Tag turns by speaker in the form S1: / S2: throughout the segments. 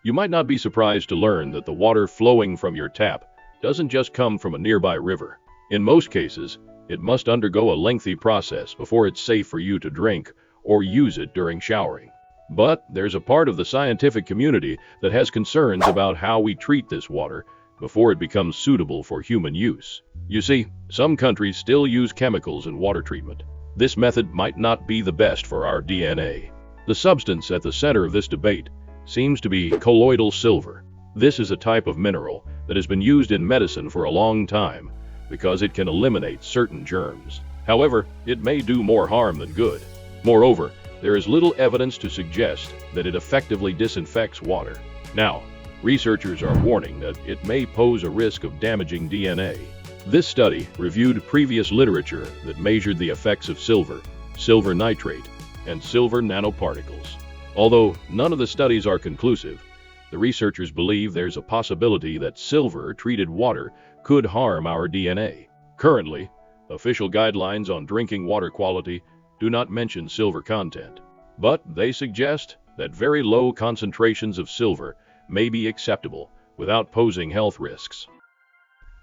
S1: You might not be surprised to learn that the water flowing from your tap doesn't just come from a nearby river. In most cases, it must undergo a lengthy process before it's safe for you to drink or use it during showering. But there's a part of the scientific community that has concerns about how we treat this water before it becomes suitable for human use. You see, some countries still use chemicals in water treatment. This method might not be the best for our DNA. The substance at the center of this debate seems to be colloidal silver. This is a type of mineral that has been used in medicine for a long time because it can eliminate certain germs. However, it may do more harm than good. Moreover, there is little evidence to suggest that it effectively disinfects water. Now, researchers are warning that it may pose a risk of damaging DNA. This study reviewed previous literature that measured the effects of silver, silver nitrate, and silver nanoparticles. Although none of the studies are conclusive, the researchers believe there's a possibility that silver-treated water could harm our DNA. Currently, official guidelines on drinking water quality do not mention silver content, but they suggest that very low concentrations of silver may be acceptable without posing health risks.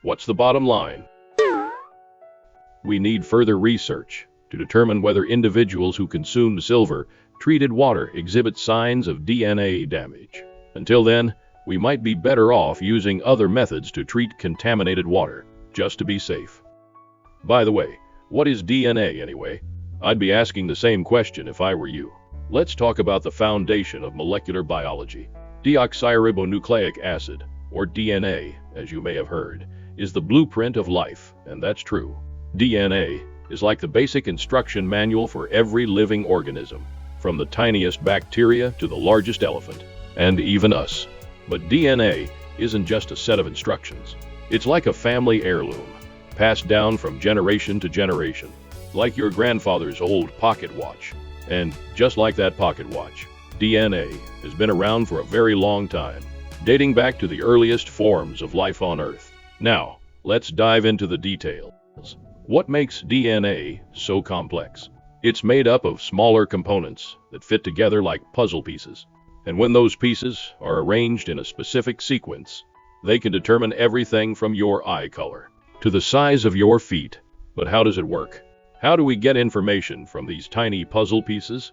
S1: What's the bottom line? We need further research to determine whether individuals who consume silver-treated water exhibit signs of DNA damage. Until then, we might be better off using other methods to treat contaminated water, just to be safe. By the way, what is DNA anyway? I'd be asking the same question if I were you. Let's talk about the foundation of molecular biology. Deoxyribonucleic acid, or DNA, as you may have heard, is the blueprint of life, and that's true. DNA is like the basic instruction manual for every living organism, from the tiniest bacteria to the largest elephant, and even us. But DNA isn't just a set of instructions. It's like a family heirloom, passed down from generation to generation, like your grandfather's old pocket watch. And just like that pocket watch, DNA has been around for a very long time, dating back to the earliest forms of life on Earth. Now, let's dive into the details. What makes DNA so complex? It's made up of smaller components that fit together like puzzle pieces. And when those pieces are arranged in a specific sequence, they can determine everything from your eye color to the size of your feet. But how does it work? How do we get information from these tiny puzzle pieces?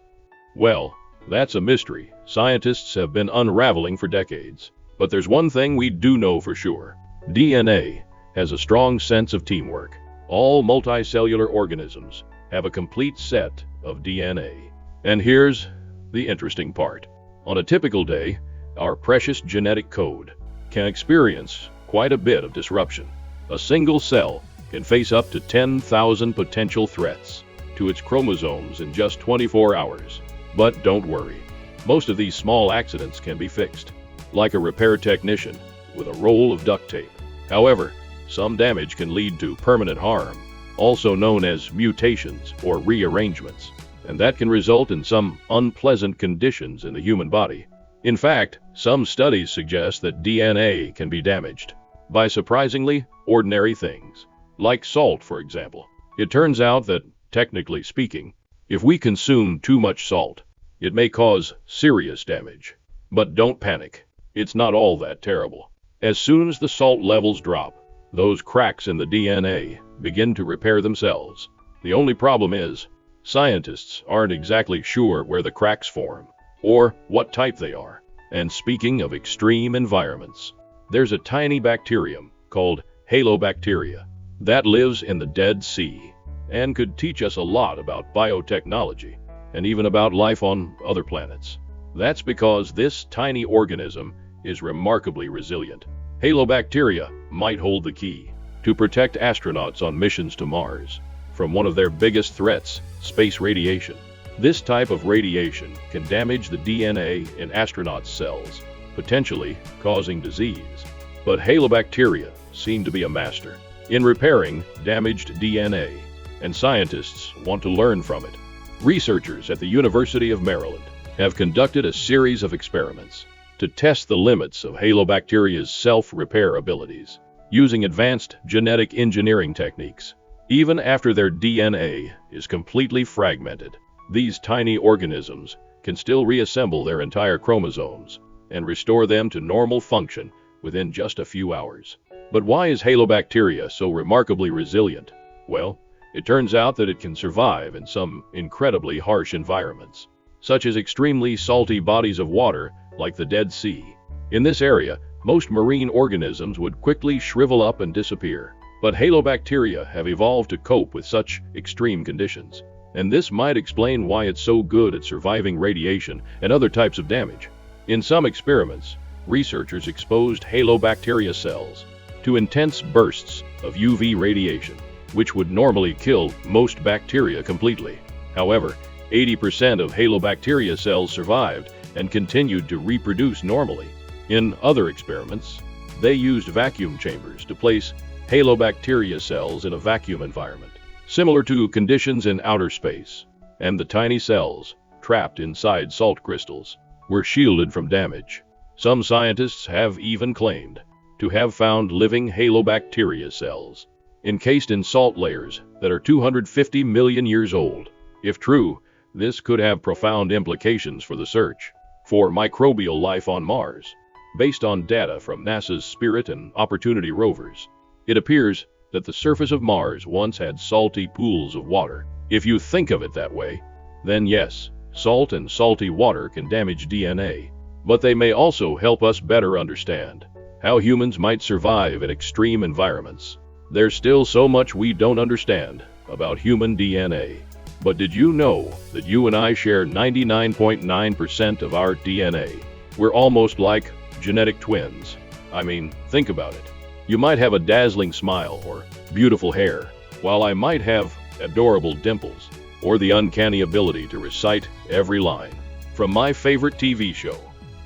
S1: Well, that's a mystery scientists have been unraveling for decades. But there's one thing we do know for sure. DNA has a strong sense of teamwork. All multicellular organisms have a complete set of DNA. And here's the interesting part. On a typical day, our precious genetic code can experience quite a bit of disruption. A single cell can face up to 10,000 potential threats to its chromosomes in just 24 hours. But don't worry, most of these small accidents can be fixed, like a repair technician with a roll of duct tape. However, some damage can lead to permanent harm, also known as mutations or rearrangements, and that can result in some unpleasant conditions in the human body. In fact, some studies suggest that DNA can be damaged by surprisingly ordinary things, like salt, for example. It turns out that, technically speaking, if we consume too much salt, it may cause serious damage. But don't panic. It's not all that terrible. As soon as the salt levels drop, those cracks in the DNA begin to repair themselves. The only problem is, scientists aren't exactly sure where the cracks form, or what type they are. And speaking of extreme environments, there's a tiny bacterium called halobacteria that lives in the Dead Sea and could teach us a lot about biotechnology and even about life on other planets. That's because this tiny organism is remarkably resilient. Halobacteria might hold the key to protect astronauts on missions to Mars from one of their biggest threats, space radiation. This type of radiation can damage the DNA in astronauts' cells, potentially causing disease. But halobacteria seem to be a master in repairing damaged DNA, and scientists want to learn from it. Researchers at the University of Maryland have conducted a series of experiments to test the limits of halobacteria's self-repair abilities using advanced genetic engineering techniques. Even after their DNA is completely fragmented, these tiny organisms can still reassemble their entire chromosomes. and restore them to normal function within just a few hours. But why is halobacteria so remarkably resilient? Well, it turns out that it can survive in some incredibly harsh environments, such as extremely salty bodies of water like the Dead Sea. In this area, most marine organisms would quickly shrivel up and disappear. But halobacteria have evolved to cope with such extreme conditions. And this might explain why it's so good at surviving radiation and other types of damage. In some experiments, researchers exposed halobacteria cells to intense bursts of UV radiation, which would normally kill most bacteria completely. However, 80% of halobacteria cells survived and continued to reproduce normally. In other experiments, they used vacuum chambers to place halobacteria cells in a vacuum environment, similar to conditions in outer space, and the tiny cells, trapped inside salt crystals, were shielded from damage. Some scientists have even claimed to have found living halobacteria cells encased in salt layers that are 250 million years old. If true, this could have profound implications for the search for microbial life on Mars. Based on data from NASA's Spirit and Opportunity rovers, it appears that the surface of Mars once had salty pools of water. If you think of it that way, then yes, salt and salty water can damage DNA, but they may also help us better understand how humans might survive in extreme environments. There's still so much we don't understand about human DNA. But did you know that you and I share 99.9% of our DNA? We're almost like genetic twins. I mean, think about it. You might have a dazzling smile or beautiful hair, while I might have adorable dimples or the uncanny ability to recite every line from my favorite TV show.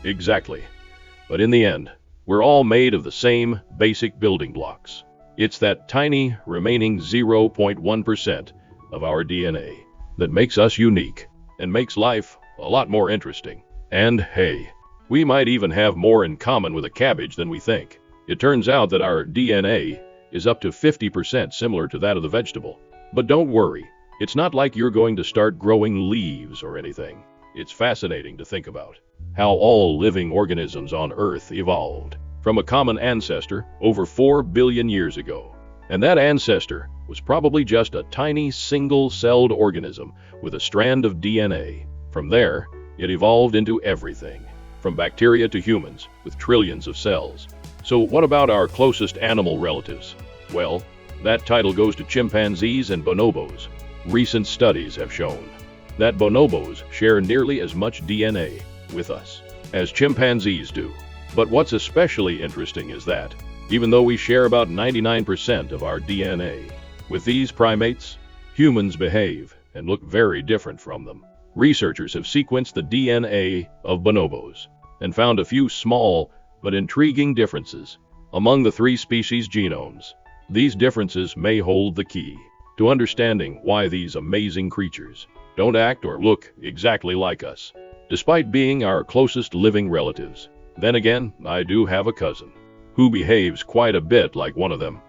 S1: Exactly. But in the end, we're all made of the same basic building blocks. It's that tiny remaining 0.1% of our DNA that makes us unique and makes life a lot more interesting. And hey, we might even have more in common with a cabbage than we think. It turns out that our DNA is up to 50% similar to that of the vegetable. But don't worry, it's not like you're going to start growing leaves or anything. It's fascinating to think about how all living organisms on Earth evolved from a common ancestor over 4 billion years ago. And that ancestor was probably just a tiny single-celled organism with a strand of DNA. From there, it evolved into everything, from bacteria to humans, with trillions of cells. So what about our closest animal relatives? Well, that title goes to chimpanzees and bonobos. Recent studies have shown that bonobos share nearly as much DNA with us as chimpanzees do. But what's especially interesting is that, even though we share about 99% of our DNA with these primates, humans behave and look very different from them. Researchers have sequenced the DNA of bonobos and found a few small but intriguing differences among the 3 species' genomes. These differences may hold the key to understanding why these amazing creatures don't act or look exactly like us, despite being our closest living relatives. Then again, I do have a cousin who behaves quite a bit like one of them.